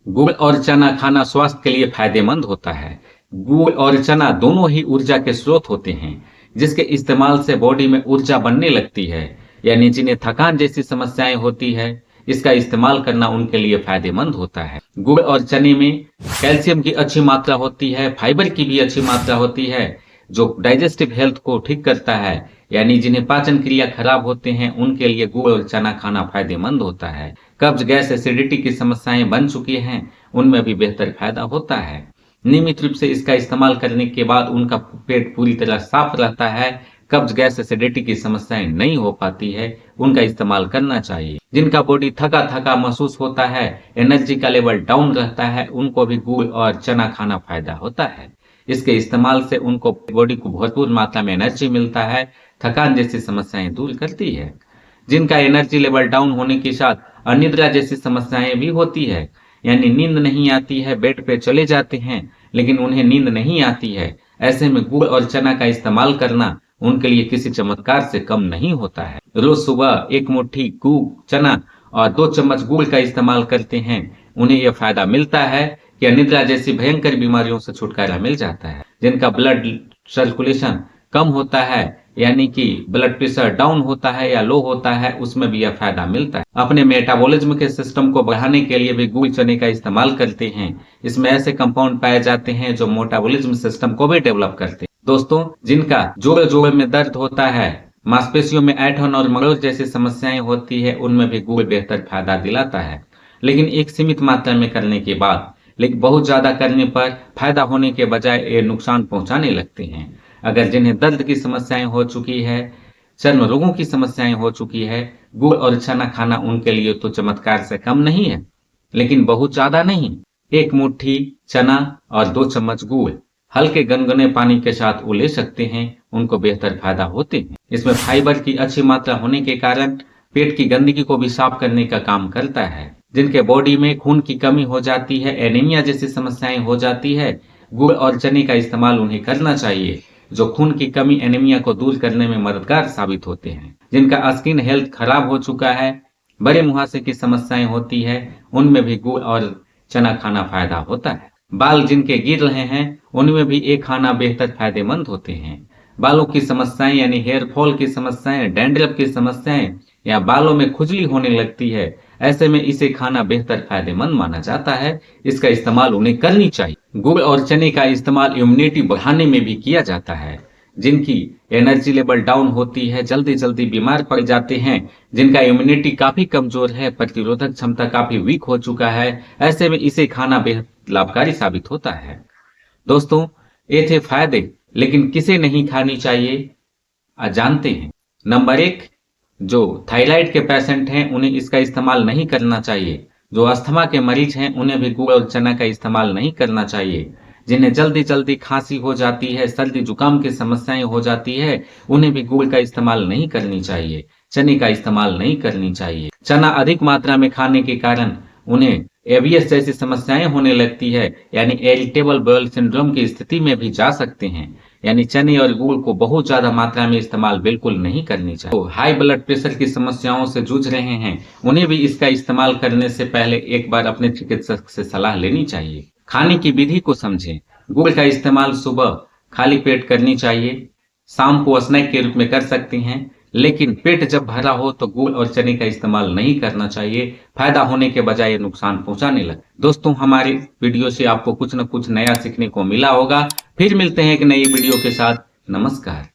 गुड़ और चना खाना स्वास्थ्य के लिए फायदेमंद होता है। गुड़ और चना दोनों ही ऊर्जा के स्रोत होते हैं, जिसके इस्तेमाल से बॉडी में ऊर्जा बनने लगती है। यानी जिन्हें थकान जैसी समस्याएं होती है, इसका इस्तेमाल करना उनके लिए फायदेमंद होता है। गुड़ और चने में कैल्शियम की अच्छी मात्रा होती है, फाइबर की भी अच्छी मात्रा होती है, जो डाइजेस्टिव हेल्थ को ठीक करता है। यानी जिन्हें पाचन क्रिया खराब होते हैं, उनके लिए गुड़ और चना खाना फायदेमंद होता है। कब्ज, गैस, एसिडिटी की समस्याएं बन चुकी हैं, उनमें भी बेहतर फायदा होता है। नियमित रूप से इसका इस्तेमाल करने के बाद उनका पेट पूरी तरह साफ रहता है। कब्ज, गैस, एसिडिटी की समस्याएं नहीं हो पाती है, उनका इस्तेमाल करना चाहिए। जिनका बॉडी थका थका महसूस होता है, एनर्जी का लेवल डाउन रहता है, उनको भी गुड़ और चना खाना फायदा होता है। इसके इस्तेमाल से उनको बॉडी को भरपूर मात्रा में एनर्जी मिलता है, थकान जैसी समस्याएं दूर करती है। जिनका एनर्जी लेवल डाउन होने के साथ अनिद्रा जैसी समस्याएं भी होती है, यानी नींद नहीं आती है, बेड पे चले जाते हैं लेकिन उन्हें नींद नहीं आती है, ऐसे में गुड़ और चना का इस्तेमाल करना उनके लिए किसी चमत्कार से कम नहीं होता है। रोज सुबह एक मुट्ठी गुड़, चना और 2 चम्मच गुड़ का इस्तेमाल करते हैं, उन्हें यह फायदा मिलता है कि अनिद्रा जैसी भयंकर बीमारियों से छुटकारा मिल जाता है। जिनका ब्लड सर्कुलेशन कम होता है, यानी कि ब्लड प्रेशर डाउन होता है या लो होता है, उसमें भी यह फायदा मिलता है। अपने मेटाबॉलिज्म के सिस्टम को बढ़ाने के लिए भी गुड़ चने का इस्तेमाल करते हैं। इसमें ऐसे कंपाउंड पाए जाते हैं जो मेटाबॉलिज्म सिस्टम को भी डेवलप करते हैं। दोस्तों, जिनका जोड़ जोड़ में दर्द होता है, मांसपेशियों में ऐंठन और मरोड़ जैसी समस्याएं होती है, उनमें भी गुड़ बेहतर फायदा दिलाता है, लेकिन एक सीमित मात्रा में करने के बाद। लेकिन बहुत ज्यादा करने पर फायदा होने के बजाय ये नुकसान पहुंचाने लगते हैं। अगर जिन्हें दर्द की समस्याएं हो चुकी है, चर्म रोगों की समस्याएं हो चुकी है, गुड़ और चना खाना उनके लिए तो चमत्कार से कम नहीं है, लेकिन बहुत ज्यादा नहीं। एक मुट्ठी चना और 2 चम्मच गुड़ हल्के गनगने पानी के साथ वो ले सकते हैं, उनको बेहतर फायदा होते हैं। इसमें फाइबर की अच्छी मात्रा होने के कारण पेट की गंदगी को भी साफ करने का काम करता है। जिनके बॉडी में खून की कमी हो जाती है, एनीमिया जैसी समस्याएं हो जाती है, गुड़ और चने का इस्तेमाल उन्हें करना चाहिए, जो खून की कमी, एनीमिया को दूर करने में मददगार साबित होते हैं। जिनका स्किन हेल्थ खराब हो चुका है, बड़े मुहासे की समस्याएं होती है, उनमें भी गुड़ और चना खाना फायदा होता है। बाल जिनके गिर रहे हैं, उनमें भी एक खाना बेहतर फायदेमंद होते हैं। बालों की समस्याएं यानी हेयर फॉल की समस्याएं, डैंड्रफ की समस्याएं या बालों में खुजली होने लगती है, ऐसे में इसे खाना बेहतर फायदेमंद माना जाता है। इसका इस्तेमाल उन्हें करनी चाहिए। गुड़ और चने का इस्तेमाल इम्यूनिटी बढ़ाने में भी किया जाता है। जिनकी एनर्जी लेवल डाउन होती है, जल्दी जल्दी बीमार पड़ जाते हैं, जिनका इम्यूनिटी काफी कमजोर है, प्रतिरोधक क्षमता काफी वीक हो चुका है, ऐसे में इसे खाना बेहद लाभकारी साबित होता है। दोस्तों, ये थे फायदे, लेकिन किसे नहीं खानी चाहिए जानते हैं। नंबर 1, जो थायराइड के पेशेंट हैं, उन्हें इसका इस्तेमाल नहीं करना चाहिए। जो अस्थमा के मरीज हैं, उन्हें भी गुड़ और चना का इस्तेमाल नहीं करना चाहिए। जिन्हें जल्दी जल्दी खांसी हो जाती है, सर्दी जुकाम की समस्याएं हो जाती है, उन्हें भी गुड़ का इस्तेमाल नहीं करनी चाहिए, चने का इस्तेमाल नहीं करनी चाहिए। चना अधिक मात्रा में खाने के कारण उन्हें एवीएस जैसी समस्याएं होने लगती है, यानी इरिटेबल बाउल सिंड्रोम की स्थिति में भी जा सकते हैं। यानी चने और गुड़ को बहुत ज्यादा मात्रा में इस्तेमाल बिल्कुल नहीं करनी चाहिए। तो हाई ब्लड प्रेशर की समस्याओं से जूझ रहे हैं, उन्हें भी इसका इस्तेमाल करने से पहले एक बार अपने चिकित्सक से सलाह लेनी चाहिए। खाने की विधि को समझें। गुड़ का इस्तेमाल सुबह खाली पेट करनी चाहिए, शाम को स्नैक के रूप में कर सकते हैं, लेकिन पेट जब भरा हो तो गुड़ और चने का इस्तेमाल नहीं करना चाहिए। फायदा होने के बजाय नुकसान पहुंचाने लगे। दोस्तों, हमारे वीडियो से आपको कुछ न कुछ नया सीखने को मिला होगा। फिर मिलते हैं एक नई वीडियो के साथ। नमस्कार।